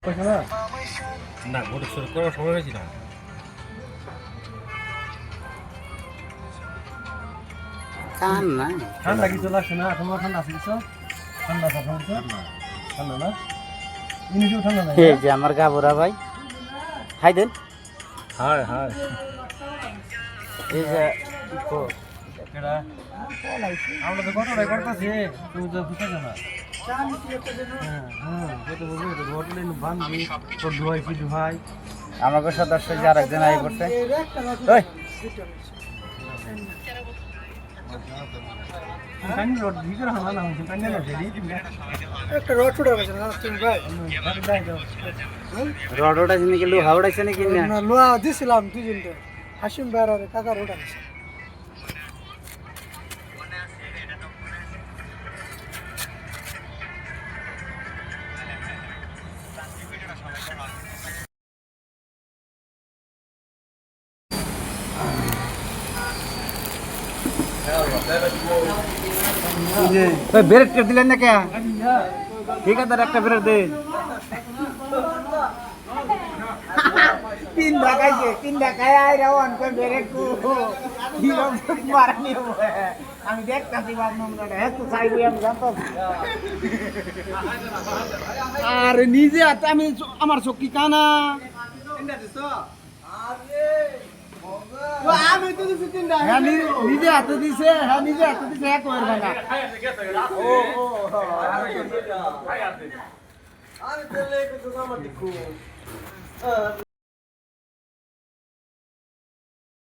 না ভোট শুরু করার সময় হয়েছি না কান নাই ঠান্ডা কিছু লাগছে না তোমার ঠান্ডা আছে কিছু ঠান্ডা ঠান্ডা না ইনিশও ঠান্ডা নাই এই যে আমার গাবরা ভাই হাই দেন হায় হায় এই যে কেডা আমরা তো কতটাই করতেছি তুমি তো বুঝছো না কত বলবো তো হোটেলে বান্ধি তোর ধোয়াইছি ধোয়াই আমাকে সদস্য যে আরেকজন আই করছে ওই কানি রোড ভিতরে হানা না হচ্ছে কানি না ফেরি একটা রড ছুটে গেছে না তুমি ভাই রডটা জিনিস লোহা উড়াইছে নাকি না না লোয়া দিছিলাম দুজনকে হাসিম বেড়ারে কাকা রোড আছে ওই ব্রেড করে দিলেন না কে ঠিক আছে একটা ব্রেড দে তিন ঢাকায় আই রাওয়ান কই ব্রেড কো হিরম মারানি আমি দেখতাছি বাপ নম্বরটা এত চাইবো আমি জানতো আর নিজে হাতে আমি আমার চকি কানা আমি তো দিছি তিনটা হ্যাঁ নিজে হাতে দিছে হ্যাঁ নিজে হাতে দিছে এক ওর ভাঙা আমি তো লেগে তো আমার দেখো